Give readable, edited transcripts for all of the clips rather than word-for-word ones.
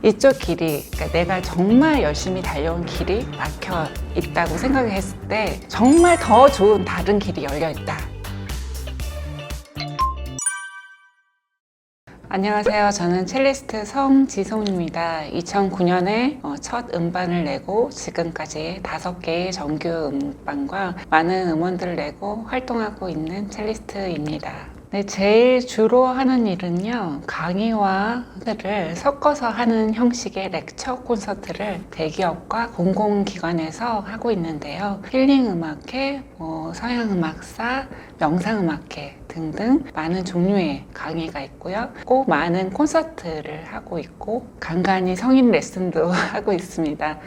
이쪽 길이, 그러니까 내가 정말 열심히 달려온 길이 막혀 있다고 생각했을 때 정말 더 좋은 다른 길이 열려 있다. 안녕하세요. 저는 첼리스트 성지송입니다. 2009년에 첫 음반을 내고 지금까지 5개의 정규 음반과 많은 음원들을 내고 활동하고 있는 첼리스트입니다. 네, 제일 주로 하는 일은요, 강의와 를 섞어서 하는 형식의 렉처 콘서트를 대기업과 공공기관에서 하고 있는데요. 힐링음악회, 서양음악사, 명상음악회 등등 많은 종류의 강의가 있고요. 꼭 많은 콘서트를 하고 있고 간간히 성인 레슨도 하고 있습니다.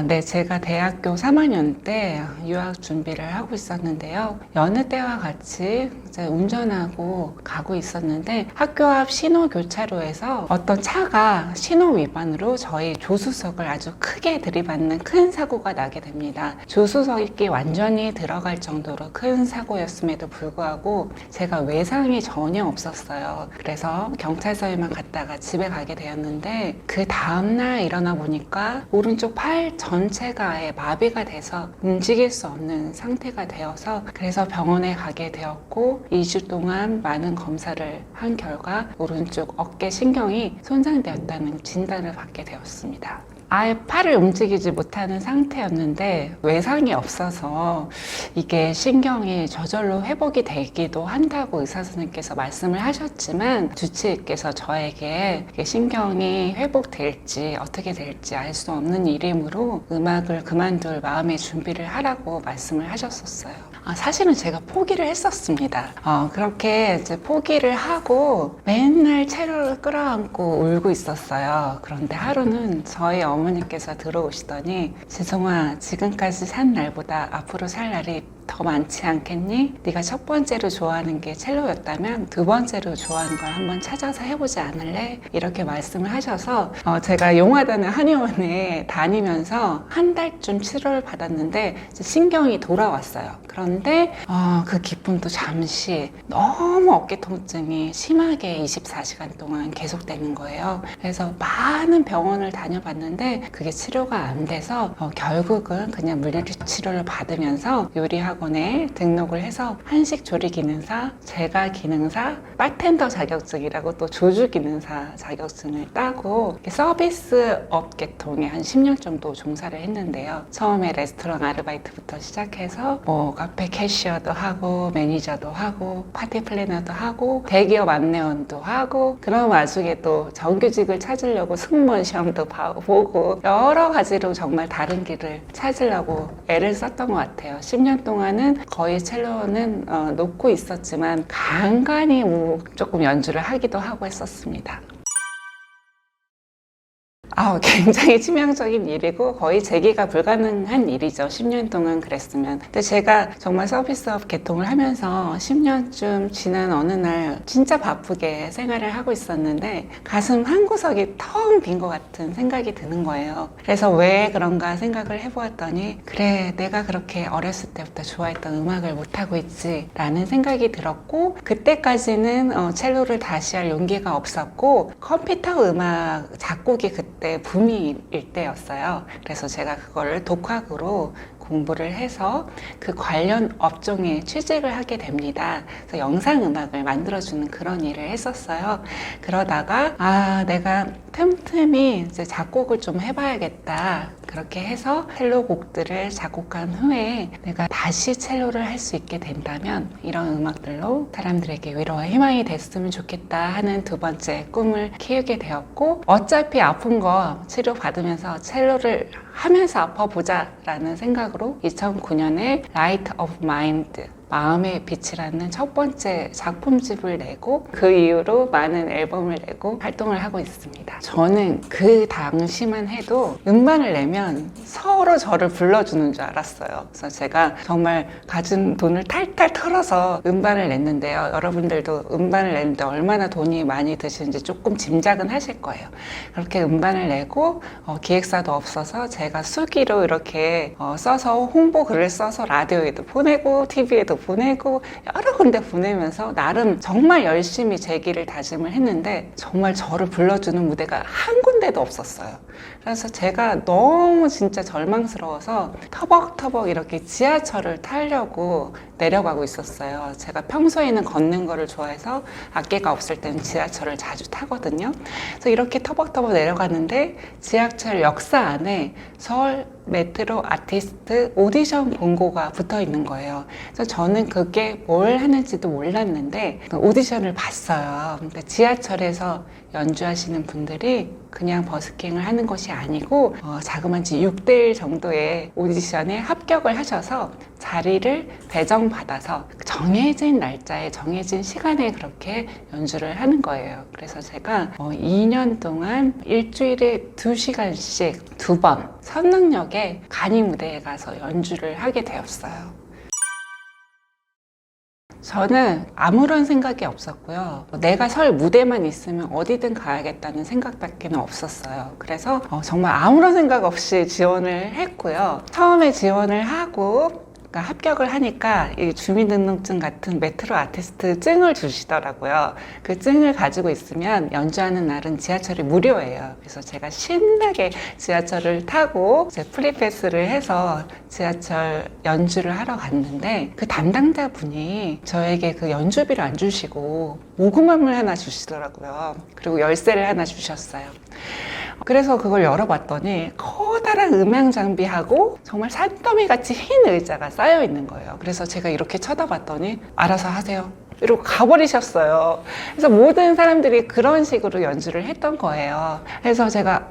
네. 제가 대학교 3학년 때 유학 준비를 하고 있었는데요. 여느 때와 같이 이제 운전하고 가고 있었는데 학교 앞 신호교차로에서 어떤 차가 신호 위반으로 저희 조수석을 아주 크게 들이받는 큰 사고가 나게 됩니다. 조수석이 완전히 들어갈 정도로 큰 사고였음에도 불구하고 제가 외상이 전혀 없었어요. 그래서 경찰서에만 갔다가 집에 가게 되었는데 그 다음날 일어나 보니까 오른쪽 팔 전체가 아예 마비가 돼서 움직일 수 없는 상태가 되어서 그래서 병원에 가게 되었고 2주 동안 많은 검사를 한 결과 오른쪽 어깨 신경이 손상되었다는 진단을 받게 되었습니다. 아예 팔을 움직이지 못하는 상태였는데 외상이 없어서 이게 신경이 저절로 회복이 되기도 한다고 의사 선생님께서 말씀을 하셨지만 주치의께서 저에게 신경이 회복될지 어떻게 될지 알 수 없는 일이므로 음악을 그만둘 마음의 준비를 하라고 말씀을 하셨었어요. 사실은 제가 포기를 했었습니다. 그렇게 이제 포기를 하고 맨날 체로를 끌어안고 울고 있었어요. 그런데 하루는 저희 어머니께서 들어오시더니 지송아, 지금까지 산 날보다 앞으로 살 날이 더 많지 않겠니? 네가 첫 번째로 좋아하는 게 첼로였다면 두 번째로 좋아하는 걸 한번 찾아서 해보지 않을래? 이렇게 말씀을 하셔서 제가 용화단의 한의원에 다니면서 한 달쯤 치료를 받았는데 신경이 돌아왔어요. 그런데 그 기쁨도 잠시 너무 어깨 통증이 심하게 24시간 동안 계속되는 거예요. 그래서 많은 병원을 다녀봤는데 그게 치료가 안 돼서 결국은 그냥 물리치료를 받으면서 요리학원에 등록을 해서 한식 조리 기능사, 제과 기능사, 바텐더 자격증이라고 또 조주 기능사 자격증을 따고 서비스 업 계통에 한 10년 정도 종사를 했는데요. 처음에 레스토랑 아르바이트부터 시작해서 카페 캐시어도 하고 매니저도 하고 파티 플래너도 하고 대기업 안내원도 하고 그런 와중에 또 정규직을 찾으려고 승무원 시험도 보고 여러 가지로 정말 다른 길을 찾으려고 애를 썼던 것 같아요. 10년 동안은 거의 첼로는 놓고 있었지만 간간히 조금 연주를 하기도 하고 했었습니다. 굉장히 치명적인 일이고 거의 재기가 불가능한 일이죠. 10년 동안 그랬으면. 근데 제가 정말 서비스업 개통을 하면서 10년쯤 지난 어느 날 진짜 바쁘게 생활을 하고 있었는데 가슴 한 구석이 텅 빈 것 같은 생각이 드는 거예요. 그래서 왜 그런가 생각을 해보았더니 그래, 내가 그렇게 어렸을 때부터 좋아했던 음악을 못하고 있지 라는 생각이 들었고 그때까지는 첼로를 다시 할 용기가 없었고 컴퓨터 음악 작곡이 그때 붐일 때였어요. 그래서 제가 그거를 독학으로 공부를 해서 그 관련 업종에 취직을 하게 됩니다. 그래서 영상음악을 만들어주는 그런 일을 했었어요. 그러다가 내가 틈틈이 이제 작곡을 좀 해봐야겠다. 그렇게 해서 첼로 곡들을 작곡한 후에 내가 다시 첼로를 할 수 있게 된다면 이런 음악들로 사람들에게 위로와 희망이 됐으면 좋겠다 하는 두 번째 꿈을 키우게 되었고 어차피 아픈 거 치료받으면서 첼로를 하면서 아파보자 라는 생각으로 2009년에 Light of Mind 마음의 빛이라는 첫 번째 작품집을 내고 그 이후로 많은 앨범을 내고 활동을 하고 있습니다. 저는 그 당시만 해도 음반을 내면 서로 저를 불러주는 줄 알았어요. 그래서 제가 정말 가진 돈을 탈탈 털어서 음반을 냈는데요. 여러분들도 음반을 내는데 얼마나 돈이 많이 드시는지 조금 짐작은 하실 거예요. 그렇게 음반을 내고 기획사도 없어서 제가 수기로 이렇게 써서 홍보 글을 써서 라디오에도 보내고 TV에도 보내고 여러 군데 보내면서 나름 정말 열심히 제 길을 다짐을 했는데 정말 저를 불러주는 무대가 한 군데도 없었어요. 그래서 제가 너무 진짜 절망스러워서 터벅터벅 이렇게 지하철을 타려고 내려가고 있었어요. 제가 평소에는 걷는 거를 좋아해서 악기가 없을 때는 지하철을 자주 타거든요. 그래서 이렇게 터벅터벅 내려가는데 지하철 역사 안에 서울 메트로 아티스트 오디션 공고가 붙어 있는 거예요. 그래서 저는 그게 뭘 하는지도 몰랐는데 오디션을 봤어요. 그러니까 지하철에서 연주하시는 분들이 그냥 버스킹을 하는 것이 아니고 자그마치 6대1 정도의 오디션에 합격을 하셔서 자리를 배정받아서 정해진 날짜에 정해진 시간에 그렇게 연주를 하는 거예요. 그래서 제가 2년 동안 일주일에 2시간씩 2번 선릉역에 간이 무대에 가서 연주를 하게 되었어요. 저는 아무런 생각이 없었고요. 내가 설 무대만 있으면 어디든 가야겠다는 생각밖에 없었어요. 그래서 정말 아무런 생각 없이 지원을 했고요. 처음에 지원을 하고 합격을 하니까 이 주민등록증 같은 메트로 아티스트 증을 주시더라고요. 그 증을 가지고 있으면 연주하는 날은 지하철이 무료예요. 그래서 제가 신나게 지하철을 타고 이제 프리패스를 해서 지하철 연주를 하러 갔는데 그 담당자 분이 저에게 그 연주비를 안 주시고 모금함을 하나 주시더라고요. 그리고 열쇠를 하나 주셨어요. 그래서 그걸 열어봤더니 커다란 음향 장비하고 정말 산더미 같이 흰 의자가 쌓여 있는 거예요. 그래서 제가 이렇게 쳐다봤더니 알아서 하세요 이러고 가버리셨어요. 그래서 모든 사람들이 그런 식으로 연주를 했던 거예요. 그래서 제가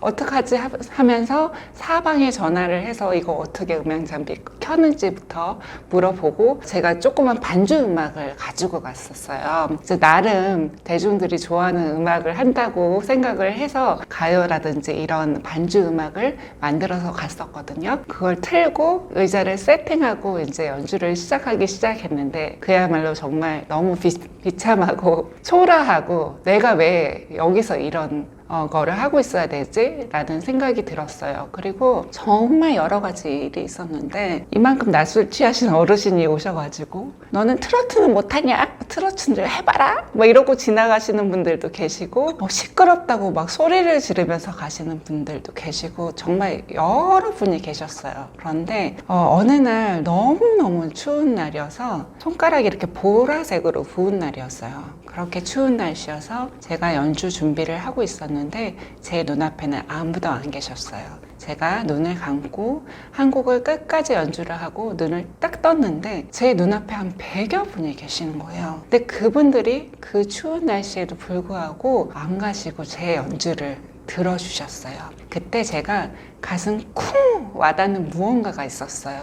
어떡하지 하면서 사방에 전화를 해서 이거 어떻게 음향 장비 켰는지부터 물어보고 제가 조그만 반주 음악을 가지고 갔었어요. 이제 나름 대중들이 좋아하는 음악을 한다고 생각을 해서 가요라든지 이런 반주 음악을 만들어서 갔었거든요. 그걸 틀고 의자를 세팅하고 이제 연주를 시작했는데 그야말로 정말 너무 비참하고 초라하고 내가 왜 여기서 이런 거를 하고 있어야 되지? 라는 생각이 들었어요. 그리고 정말 여러 가지 일이 있었는데 이만큼 낮술 취하신 어르신이 오셔가지고 너는 트로트는 못하냐? 트로트를 해봐라? 뭐 이러고 지나가시는 분들도 계시고 시끄럽다고 막 소리를 지르면서 가시는 분들도 계시고 정말 여러 분이 계셨어요. 그런데 어느 날 너무너무 추운 날이어서 손가락이 이렇게 보라색으로 부은 날이었어요. 그렇게 추운 날씨여서 제가 연주 준비를 하고 있었는데 제 눈앞에는 아무도 안 계셨어요. 제가 눈을 감고 한 곡을 끝까지 연주를 하고 눈을 딱 떴는데 제 눈앞에 한 100여 분이 계시는 거예요. 근데 그분들이 그 추운 날씨에도 불구하고 안 가시고 제 연주를 들어주셨어요. 그때 제가 가슴 쿵 와닿는 무언가가 있었어요.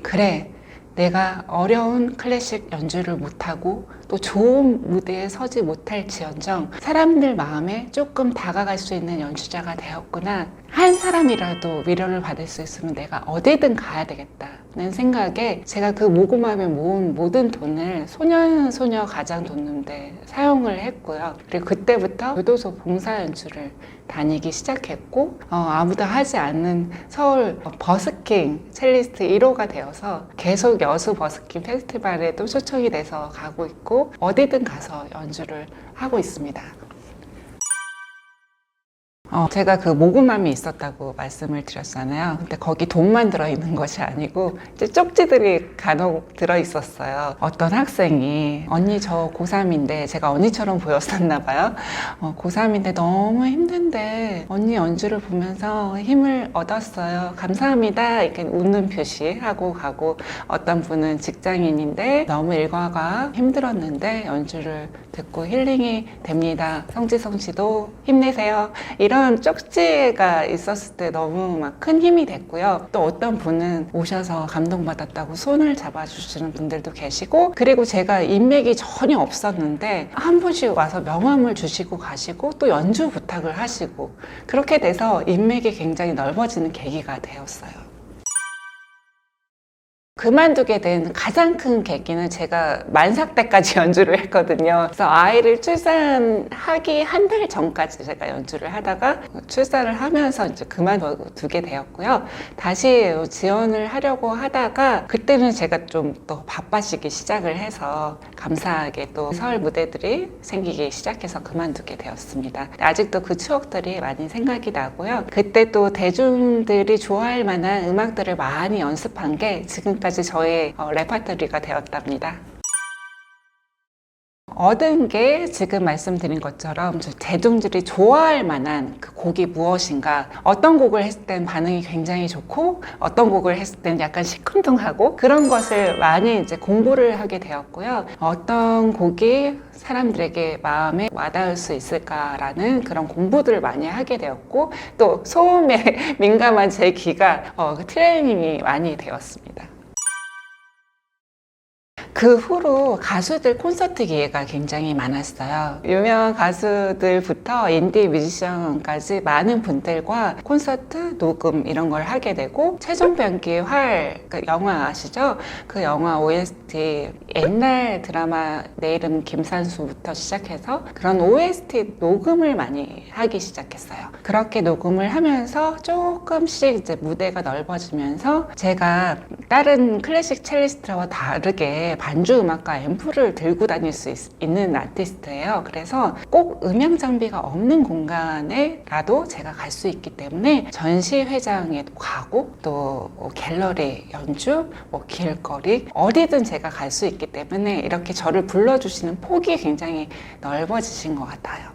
그래, 내가 어려운 클래식 연주를 못하고 또 좋은 무대에 서지 못할지언정 사람들 마음에 조금 다가갈 수 있는 연주자가 되었구나. 한 사람이라도 위로를 받을 수 있으면 내가 어디든 가야 되겠다는 생각에 제가 그 모금함에 모은 모든 돈을 소년소녀 가장 돕는데 사용을 했고요. 그리고 그때부터 교도소 봉사 연주를 다니기 시작했고 아무도 하지 않는 서울 버스킹 첼리스트 1호가 되어서 계속 여수 버스킹 페스티벌에도 초청이 돼서 가고 있고 어디든 가서 연주를 하고 있습니다. 제가 그 모금함이 있었다고 말씀을 드렸잖아요. 근데 거기 돈만 들어있는 것이 아니고 이제 쪽지들이 간혹 들어있었어요. 어떤 학생이 언니 저 고3인데 제가 언니처럼 보였었나 봐요. 고3인데 너무 힘든데 언니 연주를 보면서 힘을 얻었어요. 감사합니다. 이렇게 웃는 표시하고 가고 어떤 분은 직장인인데 너무 일과가 힘들었는데 연주를 듣고 힐링이 됩니다. 성지성 씨도 힘내세요. 이런 쪽지가 있었을 때 너무 막 큰 힘이 됐고요. 또 어떤 분은 오셔서 감동받았다고 손을 잡아주시는 분들도 계시고 그리고 제가 인맥이 전혀 없었는데 한 분씩 와서 명함을 주시고 가시고 또 연주 부탁을 하시고 그렇게 돼서 인맥이 굉장히 넓어지는 계기가 되었어요. 그만두게 된 가장 큰 계기는 제가 만삭 때까지 연주를 했거든요. 그래서 아이를 출산하기 한 달 전까지 제가 연주를 하다가 출산을 하면서 이제 그만두게 되었고요. 다시 지원을 하려고 하다가 그때는 제가 좀 또 바빠지기 시작을 해서 감사하게 또 설 무대들이 생기기 시작해서 그만두게 되었습니다. 아직도 그 추억들이 많이 생각이 나고요. 그때 또 대중들이 좋아할 만한 음악들을 많이 연습한 게 지금까지 저의 레퍼토리가 되었답니다. 얻은 게 지금 말씀드린 것처럼 대중들이 좋아할 만한 그 곡이 무엇인가, 어떤 곡을 했을 땐 반응이 굉장히 좋고 어떤 곡을 했을 땐 약간 시큰둥하고 그런 것을 많이 이제 공부를 하게 되었고요. 어떤 곡이 사람들에게 마음에 와닿을 수 있을까라는 그런 공부들을 많이 하게 되었고 또 소음에 민감한 제 귀가 트레이닝이 많이 되었습니다. 그 후로 가수들 콘서트 기회가 굉장히 많았어요. 유명한 가수들부터 인디 뮤지션까지 많은 분들과 콘서트, 녹음 이런 걸 하게 되고 최종병기의 활, 그 영화 아시죠? 그 영화 OST 옛날 드라마 내 이름 김산수부터 시작해서 그런 OST 녹음을 많이 하기 시작했어요. 그렇게 녹음을 하면서 조금씩 이제 무대가 넓어지면서 제가 다른 클래식 첼리스트와 다르게 반주 음악과 앰프를 들고 다닐 수 있는 아티스트예요. 그래서 꼭 음향 장비가 없는 공간에라도 제가 갈 수 있기 때문에 전시회장에도 가고 또 갤러리 연주, 길거리 어디든 제가 갈 수 있기 때문에 이렇게 저를 불러주시는 폭이 굉장히 넓어지신 것 같아요.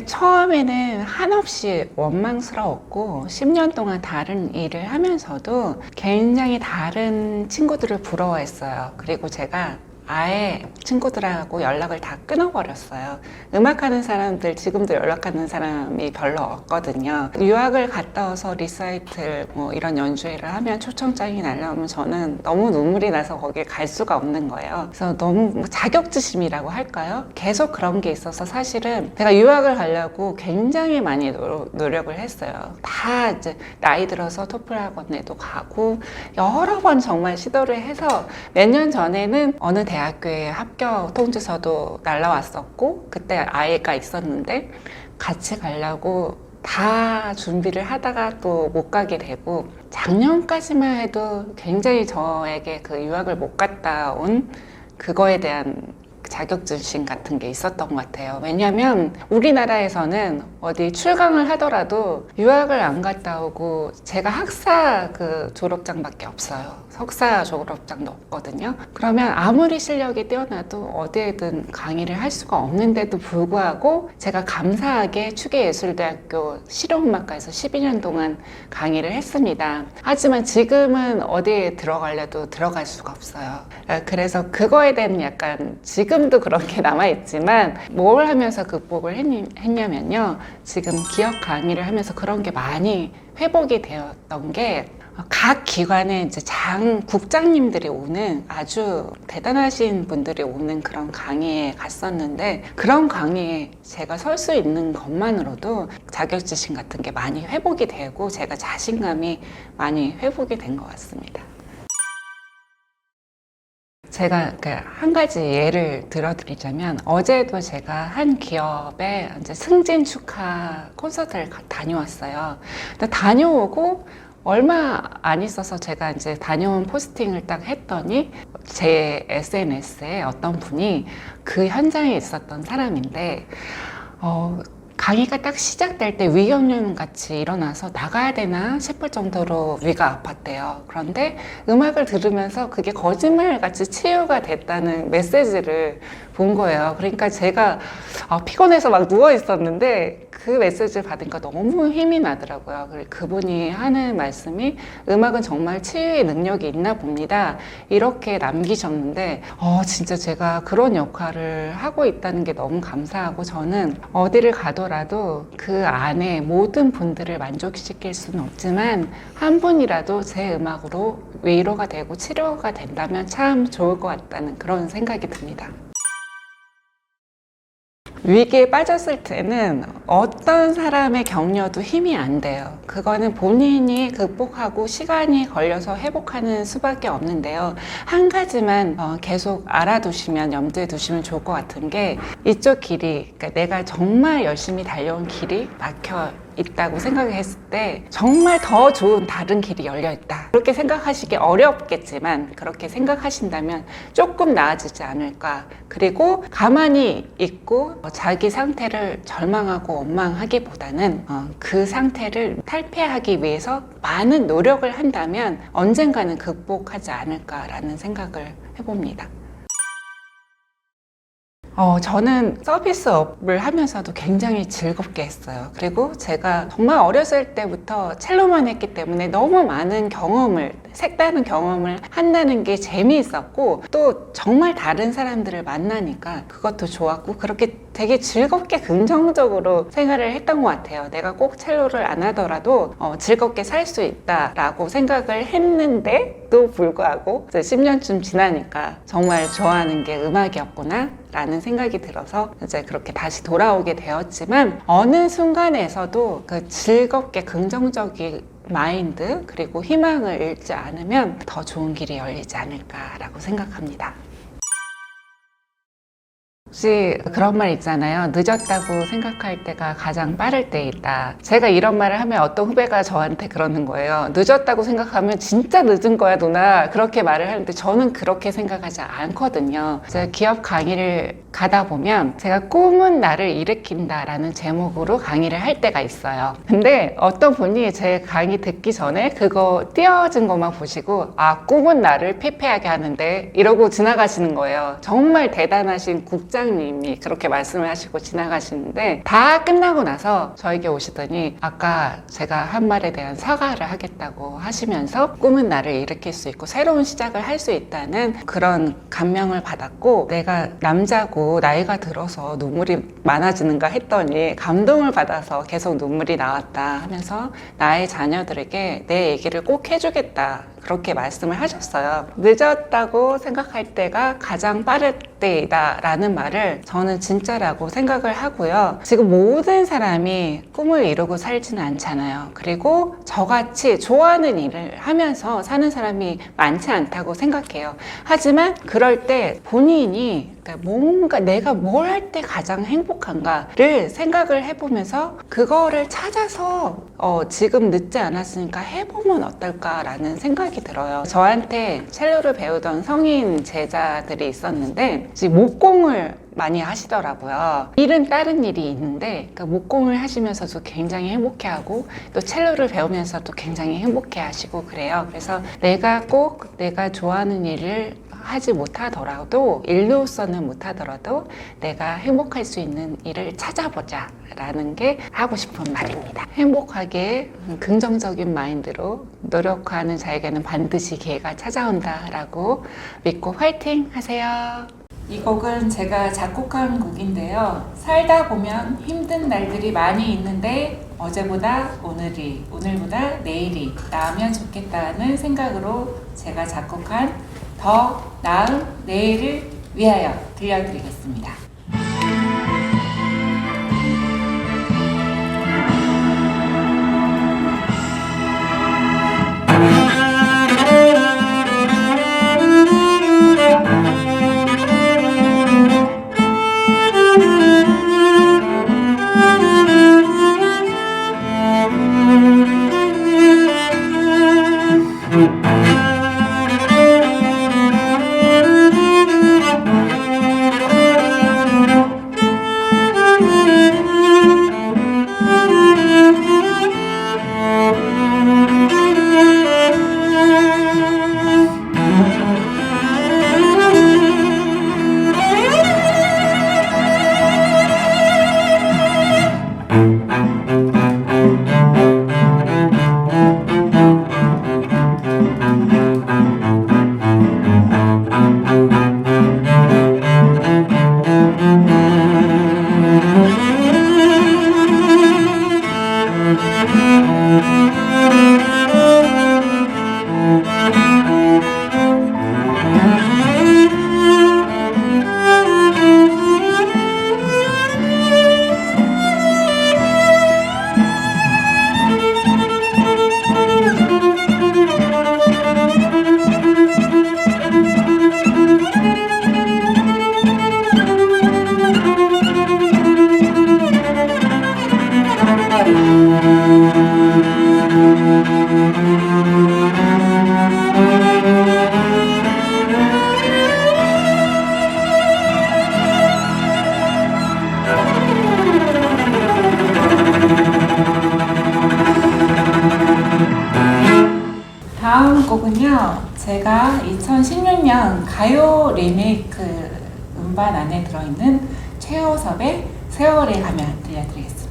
처음에는 한없이 원망스러웠고 10년 동안 다른 일을 하면서도 굉장히 다른 친구들을 부러워했어요. 그리고 제가 아예 친구들하고 연락을 다 끊어버렸어요. 음악하는 사람들 지금도 연락하는 사람이 별로 없거든요. 유학을 갔다 와서 리사이틀 이런 연주회를 하면 초청장이 날라오면 저는 너무 눈물이 나서 거기에 갈 수가 없는 거예요. 그래서 너무 자격지심이라고 할까요? 계속 그런 게 있어서 사실은 제가 유학을 가려고 굉장히 많이 노력을 했어요. 다 이제 나이 들어서 토플 학원에도 가고 여러 번 정말 시도를 해서 몇 년 전에는 어느 대학교에 합격 통지서도 날라왔었고 그때 아이가 있었는데 같이 가려고 다 준비를 하다가 또 못 가게 되고 작년까지만 해도 굉장히 저에게 그 유학을 못 갔다 온 그거에 대한 자격증신 같은 게 있었던 것 같아요. 왜냐하면 우리나라에서는 어디 출강을 하더라도 유학을 안 갔다 오고 제가 학사 그 졸업장밖에 없어요. 석사 졸업장도 없거든요. 그러면 아무리 실력이 뛰어나도 어디에든 강의를 할 수가 없는데도 불구하고 제가 감사하게 추계예술대학교 실용음악과에서 12년 동안 강의를 했습니다. 하지만 지금은 어디에 들어가려도 들어갈 수가 없어요. 그래서 그거에 대한 약간 지금도 그런 게 남아있지만 뭘 하면서 극복을 했냐면요. 지금 기업 강의를 하면서 그런 게 많이 회복이 되었던 게 각 기관에 이제 국장님들이 오는 아주 대단하신 분들이 오는 그런 강의에 갔었는데 그런 강의에 제가 설 수 있는 것만으로도 자격지심 같은 게 많이 회복이 되고 제가 자신감이 많이 회복이 된 것 같습니다. 제가 한 가지 예를 들어드리자면 어제도 제가 한 기업에 이제 승진 축하 콘서트를 다녀왔어요. 근데 다녀오고 얼마 안 있어서 제가 이제 다녀온 포스팅을 딱 했더니 제 SNS에 어떤 분이 그 현장에 있었던 사람인데 강의가 딱 시작될 때 위경련 같이 일어나서 나가야 되나 싶을 정도로 위가 아팠대요. 그런데 음악을 들으면서 그게 거짓말같이 치유가 됐다는 메시지를 본 거예요. 그러니까 제가 피곤해서 막 누워 있었는데 그 메시지를 받으니까 너무 힘이 나더라고요. 그분이 하는 말씀이 음악은 정말 치유의 능력이 있나 봅니다. 이렇게 남기셨는데 진짜 제가 그런 역할을 하고 있다는 게 너무 감사하고 저는 어디를 가더라도 그 안에 모든 분들을 만족시킬 수는 없지만 한 분이라도 제 음악으로 위로가 되고 치료가 된다면 참 좋을 것 같다는 그런 생각이 듭니다. 위기에 빠졌을 때는 어떤 사람의 격려도 힘이 안 돼요. 그거는 본인이 극복하고 시간이 걸려서 회복하는 수밖에 없는데요. 한 가지만 계속 알아두시면, 염두에 두시면 좋을 것 같은 게, 이쪽 길이, 그러니까 내가 정말 열심히 달려온 길이 막혀 있다고 생각했을 때 정말 더 좋은 다른 길이 열려 있다, 그렇게 생각하시기 어렵겠지만 그렇게 생각하신다면 조금 나아지지 않을까. 그리고 가만히 있고 자기 상태를 절망하고 원망하기보다는 그 상태를 탈피하기 위해서 많은 노력을 한다면 언젠가는 극복하지 않을까라는 생각을 해봅니다. 저는 서비스업을 하면서도 굉장히 즐겁게 했어요. 그리고 제가 정말 어렸을 때부터 첼로만 했기 때문에 너무 많은 경험을, 색다른 경험을 한다는 게 재미있었고, 또 정말 다른 사람들을 만나니까 그것도 좋았고, 그렇게 되게 즐겁게 긍정적으로 생활을 했던 것 같아요. 내가 꼭 첼로를 안 하더라도 즐겁게 살 수 있다라고 생각을 했는데도 불구하고 10년쯤 지나니까 정말 좋아하는 게 음악이었구나 라는 생각이 들어서 이제 그렇게 다시 돌아오게 되었지만, 어느 순간에서도 그 즐겁게 긍정적인 마인드 그리고 희망을 잃지 않으면 더 좋은 길이 열리지 않을까라고 생각합니다. 혹시 그런 말 있잖아요. 늦었다고 생각할 때가 가장 빠를 때이다. 제가 이런 말을 하면 어떤 후배가 저한테 그러는 거예요. 늦었다고 생각하면 진짜 늦은 거야 누나, 그렇게 말을 하는데 저는 그렇게 생각하지 않거든요. 제가 기업 강의를 가다 보면 제가 꿈은 나를 일으킨다 라는 제목으로 강의를 할 때가 있어요. 근데 어떤 분이 제 강의 듣기 전에 그거 띄어진 것만 보시고, 아, 꿈은 나를 피폐하게 하는데, 이러고 지나가시는 거예요. 정말 대단하신 국장님이 그렇게 말씀을 하시고 지나가시는데, 다 끝나고 나서 저에게 오시더니 아까 제가 한 말에 대한 사과를 하겠다고 하시면서 꿈은 나를 일으킬 수 있고 새로운 시작을 할 수 있다는 그런 감명을 받았고, 내가 남자고 나이가 들어서 눈물이 많아지는가 했더니 감동을 받아서 계속 눈물이 나왔다 하면서 나의 자녀들에게 내 얘기를 꼭 해주겠다, 그렇게 말씀을 하셨어요. 늦었다고 생각할 때가 가장 빠를 때이다 라는 말을 저는 진짜라고 생각을 하고요. 지금 모든 사람이 꿈을 이루고 살지는 않잖아요. 그리고 저같이 좋아하는 일을 하면서 사는 사람이 많지 않다고 생각해요. 하지만 그럴 때 본인이 뭔가 내가 뭘 할 때 가장 행복한가를 생각을 해보면서 그거를 찾아서 지금 늦지 않았으니까 해보면 어떨까라는 생각이 들어요. 저한테 첼로를 배우던 성인 제자들이 있었는데 목공을 많이 하시더라고요. 일은 다른 일이 있는데 목공을 하시면서도 굉장히 행복해하고 또 첼로를 배우면서도 굉장히 행복해하시고 그래요. 그래서 내가 꼭 내가 좋아하는 일을 하지 못하더라도, 일로서는 못하더라도 내가 행복할 수 있는 일을 찾아보자 라는 게 하고 싶은 말입니다. 행복하게 긍정적인 마인드로 노력하는 자에게는 반드시 기회가 찾아온다 라고 믿고 화이팅 하세요. 이 곡은 제가 작곡한 곡인데요. 살다 보면 힘든 날들이 많이 있는데 어제보다 오늘이, 오늘보다 내일이 나으면 좋겠다는 생각으로 제가 작곡한 더 나은 내일을 위하여 들려드리겠습니다. 제가 2016년 가요 리메이크 음반 안에 들어있는 최호섭의 세월에 가면 들려드리겠습니다.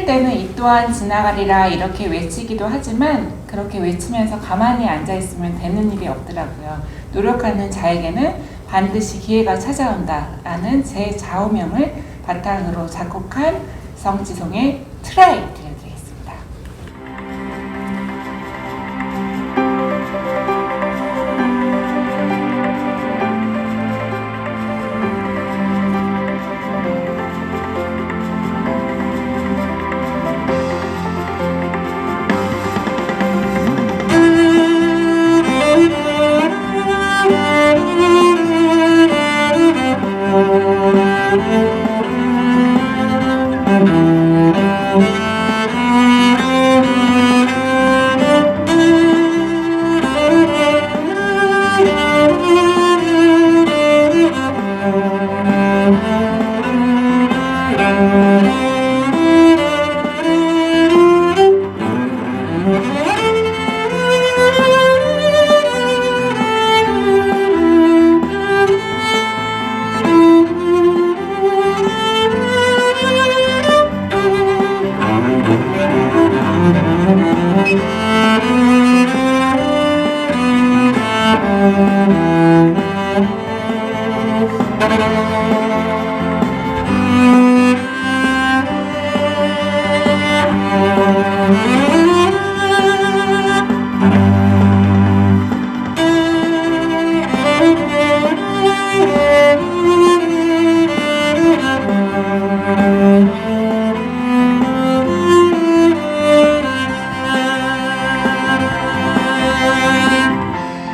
때는 이 또한 지나가리라 이렇게 외치기도 하지만 그렇게 외치면서 가만히 앉아있으면 되는 일이 없더라고요. 노력하는 자에게는 반드시 기회가 찾아온다라는 제 좌우명을 바탕으로 작곡한 성지송의 트라이 들려드리겠습니다.